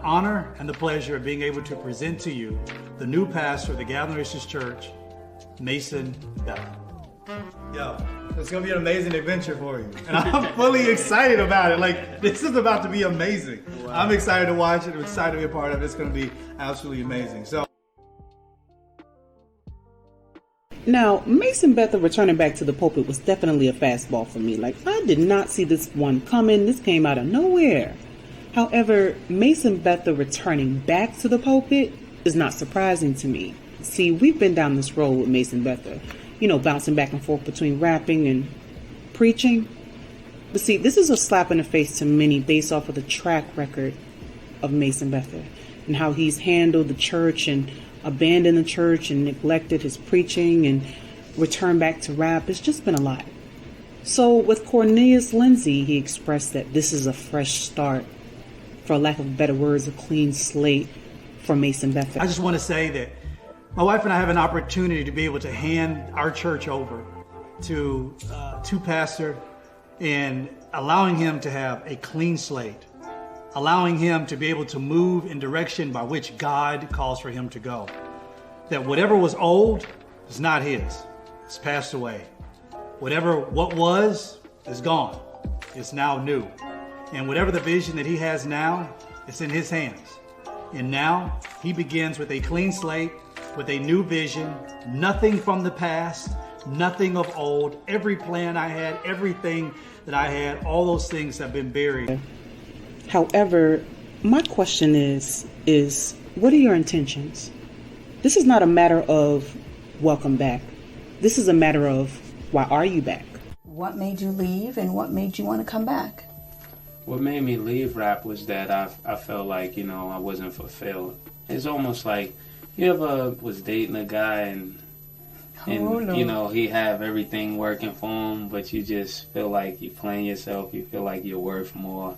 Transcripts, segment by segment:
honor and the pleasure of being able to present to you the new pastor of the Gathering Oasis Church, Mase. Yo, it's going to be an amazing adventure for you. And I'm fully excited about it. Like, this is about to be amazing. Wow. I'm excited to watch it. I'm excited to be a part of it. It's going to be absolutely amazing. Now, Mase and Bethel returning back to the pulpit was definitely a fastball for me. Like, I did not see this one coming. This came out of nowhere. However, Mase and Bethel returning back to the pulpit is not surprising to me. See, we've been down this road with Mase and Bethel, bouncing back and forth between rapping and preaching. But see, this is a slap in the face to many based off of the track record of Mase and Bethel and how he's handled the church and abandoned the church and neglected his preaching and returned back to rap. It's just been a lot. So with Cornelius Lindsey, he expressed that this is a fresh start, for lack of better words, a clean slate for Mase and Bethel. I just want to say that my wife and I have an opportunity to be able to hand our church over to Pastor and allowing him to have a clean slate, allowing him to be able to move in direction by which God calls for him to go. That whatever was old is not his. It's passed away. What was is gone. It's now new. And whatever the vision that he has now, it's in his hands. And now he begins with a clean slate, with a new vision, nothing from the past, nothing of old. Every plan I had, everything that I had, all those things have been buried. However, my question is what are your intentions? This is not a matter of welcome back. This is a matter of why are you back? What made you leave and what made you want to come back? What made me leave rap was that I felt like, I wasn't fulfilled. It's almost like you ever was dating a guy and he have everything working for him, but you just feel like you're playing yourself. You feel like you're worth more.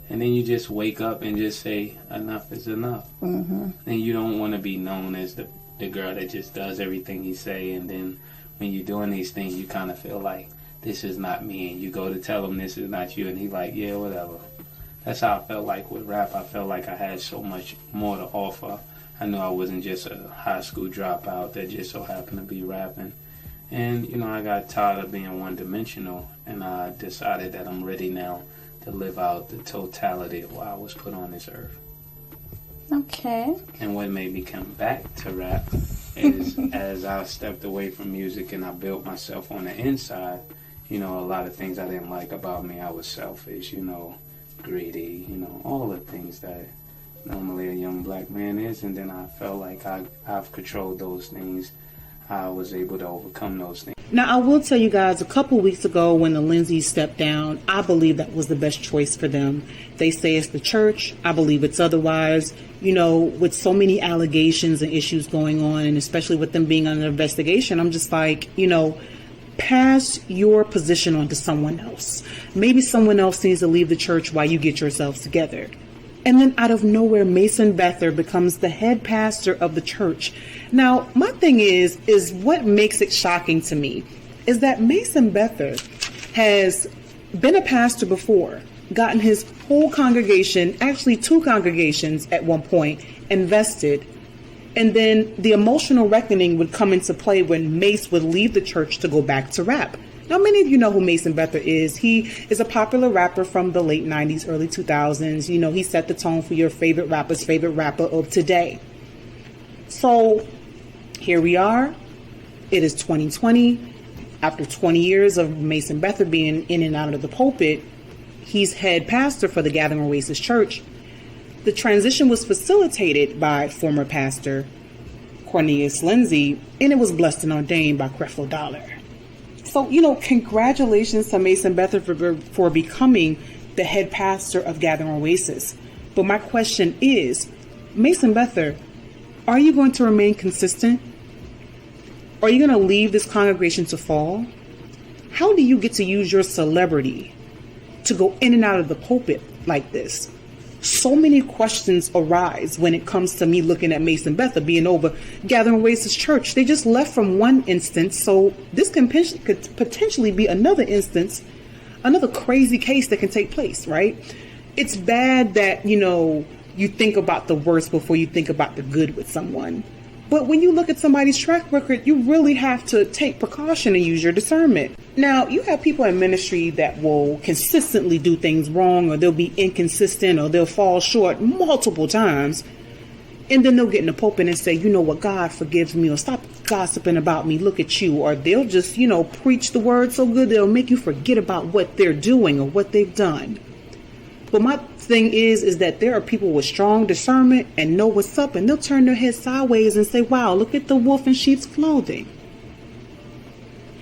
And then you just wake up and just say, enough is enough. Mm-hmm. And you don't want to be known as the girl that just does everything he say. And then when you're doing these things, you kind of feel like, this is not me. And you go to tell him this is not you. And he like, yeah, whatever. That's how I felt like with rap. I felt like I had so much more to offer. I knew I wasn't just a high school dropout that just so happened to be rapping. And, I got tired of being one-dimensional. And I decided that I'm ready now to live out the totality of why I was put on this earth. Okay. And what made me come back to rap is as I stepped away from music and I built myself on the inside, a lot of things I didn't like about me. I was selfish, greedy, all the things that normally a young black man is. And then I felt like I've controlled those things. I was able to overcome those things. Now, I will tell you guys, a couple weeks ago when the Lindseys stepped down, I believe that was the best choice for them. They say it's the church. I believe it's otherwise. With so many allegations and issues going on, and especially with them being under investigation, I'm just like, pass your position on to someone else. Maybe someone else needs to leave the church while you get yourselves together. And then out of nowhere, Mase and Bethel becomes the head pastor of the church. Now, my thing is what makes it shocking to me is that Mase and Bethel has been a pastor before, gotten his whole congregation, actually 2 congregations at one point, invested. And then the emotional reckoning would come into play when Mase would leave the church to go back to rap. Now, many of you know who Mase and Bethel is. He is a popular rapper from the late 90s, early 2000s. He set the tone for your favorite rapper's favorite rapper of today. So here we are. It is 2020. After 20 years of Mase and Bethel being in and out of the pulpit, he's head pastor for the Gathering Oasis Church. The transition was facilitated by former pastor Cornelius Lindsey, and it was blessed and ordained by Creflo Dollar. So, congratulations to Mase and Bethel for becoming the head pastor of Gathering Oasis. But my question is, Mase and Bethel, are you going to remain consistent? Are you going to leave this congregation to fall? How do you get to use your celebrity to go in and out of the pulpit like this? So many questions arise when it comes to me looking at Mase and Bethel being over Gathering Oasis Church. They just left from one instance, so this could potentially be another instance, another crazy case that can take place, right? It's bad that, you think about the worst before you think about the good with someone. But when you look at somebody's track record, you really have to take precaution and use your discernment. Now, you have people in ministry that will consistently do things wrong, or they'll be inconsistent, or they'll fall short multiple times. And then they'll get in the pulpit and say, you know what, God forgives me, or stop gossiping about me, look at you. Or they'll just, preach the word so good they'll make you forget about what they're doing or what they've done. But my thing is that there are people with strong discernment and know what's up, and they'll turn their head sideways and say, wow, look at the wolf in sheep's clothing.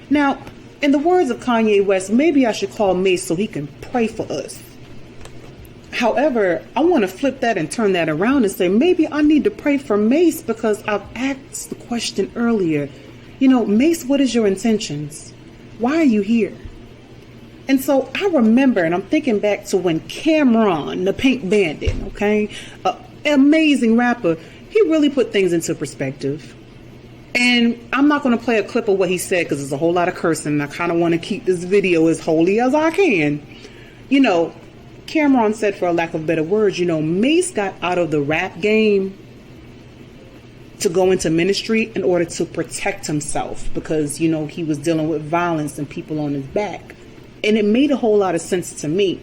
Now, in the words of Kanye West, maybe I should call Mase so he can pray for us. However, I want to flip that and turn that around and say, maybe I need to pray for Mase, because I've asked the question earlier, Mase, what is your intentions? Why are you here? And so I remember, and I'm thinking back to when Cameron, the Pink Bandit, an amazing rapper, he really put things into perspective. And I'm not going to play a clip of what he said, because there's a whole lot of cursing, and I kind of want to keep this video as holy as I can. Cameron said, for a lack of better words, Mase got out of the rap game to go into ministry in order to protect himself, because, he was dealing with violence and people on his back. And it made a whole lot of sense to me.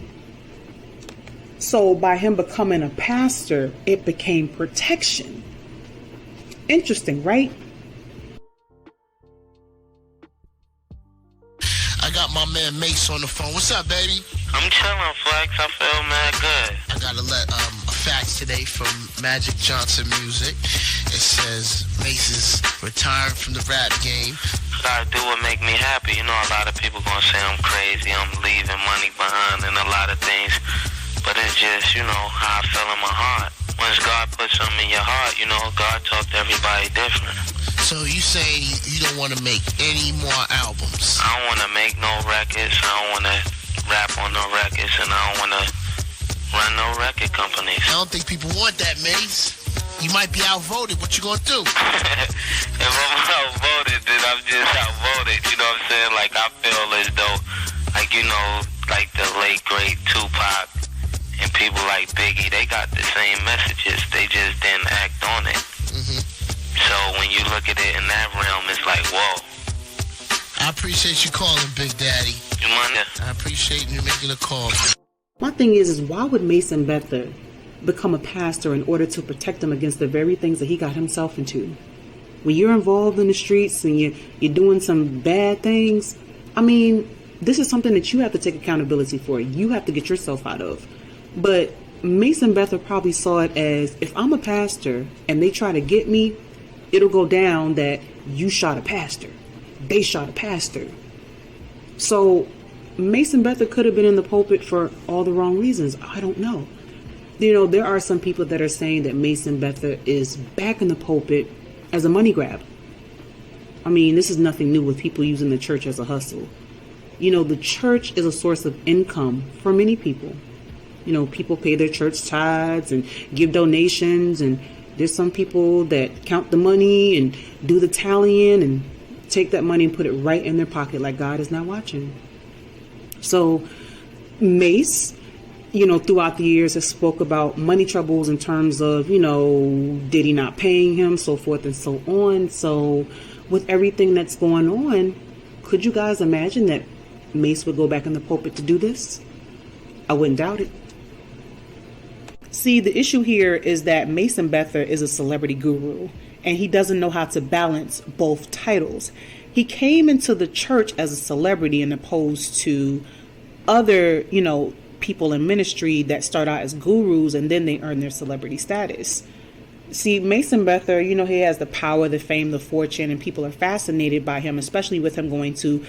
So by him becoming a pastor, it became protection. Interesting, right? I got my man Mase on the phone. What's up, baby? I'm chilling, Flex. I feel mad good. I gotta let a fax today from Magic Johnson Music. It says Mase is retiring from the rap game. Gotta do what make me happy. A lot of people gonna say I'm crazy, I'm leaving money behind and a lot of things. But it's just, how I feel in my heart. Once God puts something in your heart, God talks to everybody different. So you saying you don't want to make any more albums? I don't want to make no records. I don't want to rap on no records, and I don't want to run no record companies. I don't think people want that, Mase. You might be outvoted. What you gonna do? If I'm outvoted, then I'm just outvoted. You know what I'm saying? Like, I feel as though, like the late, great Tupac and people like Biggie, they got the same messages. They just didn't act on it. Mm-hmm. So when you look at it in that realm, it's like, whoa. I appreciate you calling, Big Daddy. You mind? I appreciate you making a call. My thing is why would Mason Bether become a pastor in order to protect him against the very things that he got himself into? When you're involved in the streets and you're doing some bad things, this is something that you have to take accountability for. You have to get yourself out of. But Mason Bether probably saw it as, if I'm a pastor and they try to get me, it'll go down that you shot a pastor. They shot a pastor. So Mason Bether could have been in the pulpit for all the wrong reasons. I don't know. There are some people that are saying that Mason Bether is back in the pulpit as a money grab. This is nothing new with people using the church as a hustle. The church is a source of income for many people. People pay their church tithes and give donations, and there's some people that count the money and do the tallying and take that money and put it right in their pocket like God is not watching. So Mase, throughout the years has spoke about money troubles in terms of, did he not paying him, so forth and so on. So with everything that's going on, could you guys imagine that Mase would go back in the pulpit to do this? I wouldn't doubt it. See, the issue here is that Mason Bether is a celebrity guru, and he doesn't know how to balance both titles. He came into the church as a celebrity, in opposed to other, people in ministry that start out as gurus and then they earn their celebrity status. See, Mason Bether, he has the power, the fame, the fortune, and people are fascinated by him, especially with him going to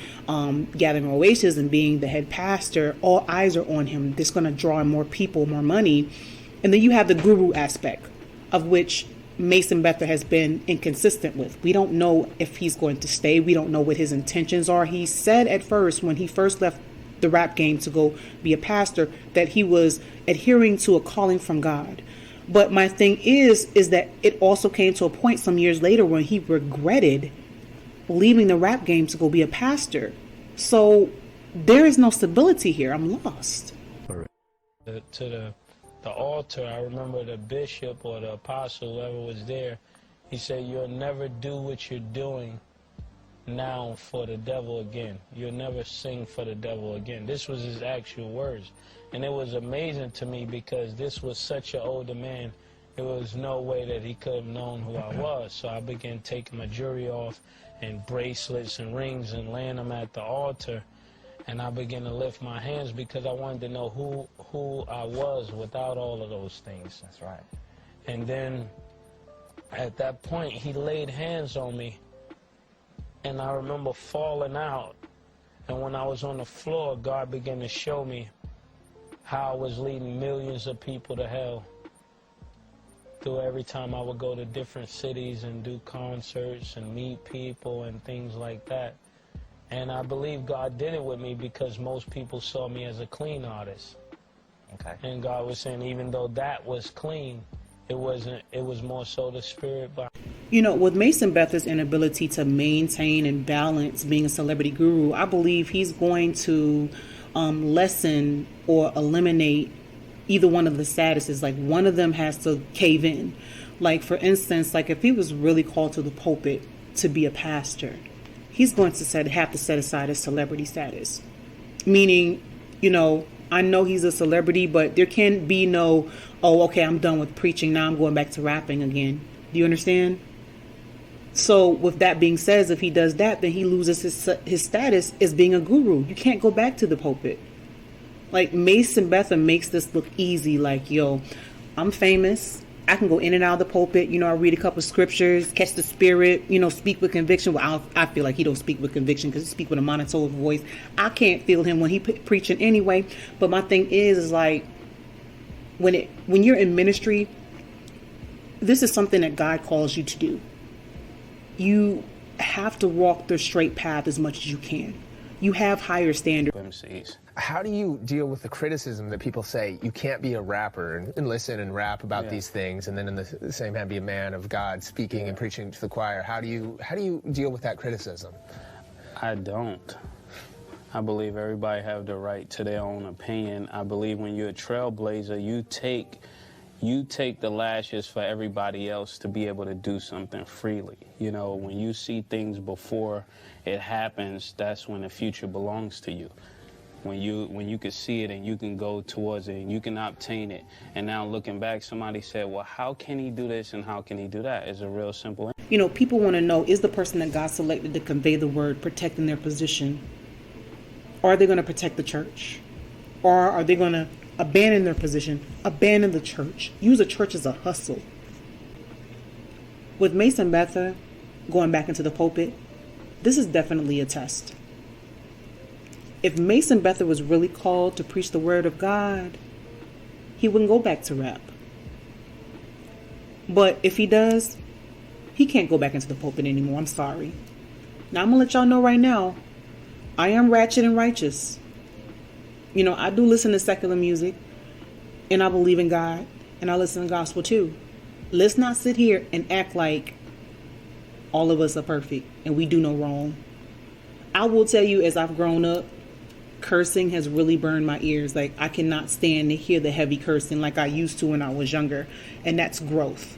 Gathering Oasis and being the head pastor. All eyes are on him. This is going to draw in more people, more money. And then you have the guru aspect, of which Mason Bether has been inconsistent with. We don't know if he's going to stay. We don't know what his intentions are. He said at first, when he first left the rap game to go be a pastor, that he was adhering to a calling from God. But my thing is that it also came to a point some years later when he regretted leaving the rap game to go be a pastor. So there is no stability here. I'm lost. To the the altar, I remember the bishop or the apostle, whoever was there, he said, you'll never do what you're doing now for the devil again. You'll never sing for the devil again. This was his actual words. And it was amazing to me because this was such an older man. There was no way that he could have known who I was. So I began taking my jewelry off and bracelets and rings and laying them at the altar. And I began to lift my hands because I wanted to know who I was without all of those things. That's right. And then at that point, he laid hands on me. And I remember falling out. And when I was on the floor, God began to show me how I was leading millions of people to hell. Through every time I would go to different cities and do concerts and meet people and things like that. And I believe God did it with me because most people saw me as a clean artist. Okay. And God was saying, even though that was clean, it wasn't. It was more so the spirit. You know, with Mase and Bether's inability to maintain and balance being a celebrity guru, I believe he's going to lessen or eliminate either one of the statuses. Like, one of them has to cave in. Like, for instance, like if he was really called to the pulpit to be a pastor, he's going to have to set aside his celebrity status. Meaning, you know, I know he's a celebrity, but there can be no, oh, okay, I'm done with preaching. Now I'm going back to rapping again. Do you understand? So with that being said, if he does that, then he loses his status as being a guru. You can't go back to the pulpit. Like, Mase and Bether makes this look easy. Like, yo, I'm famous. I can go in and out of the pulpit. You know, I read a couple scriptures, catch the spirit, you know, speak with conviction. Well, I feel like he don't speak with conviction because he speak with a monotone voice. I can't feel him when he preaching anyway. But my thing is like, when you're in ministry, this is something that God calls you to do. You have to walk the straight path as much as you can. You have higher standards. MCs. How do you deal with the criticism that people say you can't be a rapper and listen and rap about these things, and then in the same hand be a man of God speaking and preaching to the choir? How do you deal with that criticism? I don't. I believe everybody have the right to their own opinion. I believe when you're a trailblazer, you take the lashes for everybody else to be able to do something freely. You know, when you see things before it happens, that's when the future belongs to you. When you can see it and you can go towards it and you can obtain it. And now looking back, somebody said, well, how can he do this and how can he do that? It's a real simple. You know, people want to know, is the person that God selected to convey the word protecting their position? Or are they going to protect the church? Or are they going to abandon their position, abandon the church, use the church as a hustle? With Mase and Bether going back into the pulpit, this is definitely a test. If Mase and Bether was really called to preach the word of God, he wouldn't go back to rap. But if he does, he can't go back into the pulpit anymore. I'm sorry. Now, I'm going to let y'all know right now, I am ratchet and righteous. You know, I do listen to secular music, and I believe in God, and I listen to gospel too. Let's not sit here and act like all of us are perfect and we do no wrong. I will tell you, as I've grown up, cursing has really burned my ears. Like, I cannot stand to hear the heavy cursing like I used to when I was younger, and that's growth.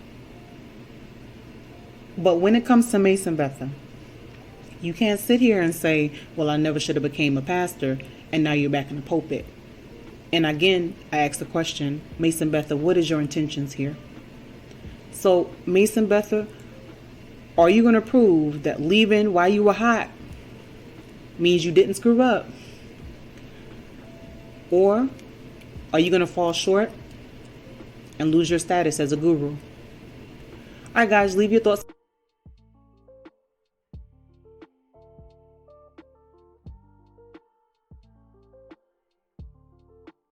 But when it comes to Mase and Bether, you can't sit here and say, well, I never should have became a pastor, and now you're back in the pulpit. And again, I ask the question, Mase and Bether, what is your intentions here? So, Mase and Bether, are you going to prove that leaving while you were hot means you didn't screw up? Or are you going to fall short and lose your status as a guru? All right, guys, leave your thoughts.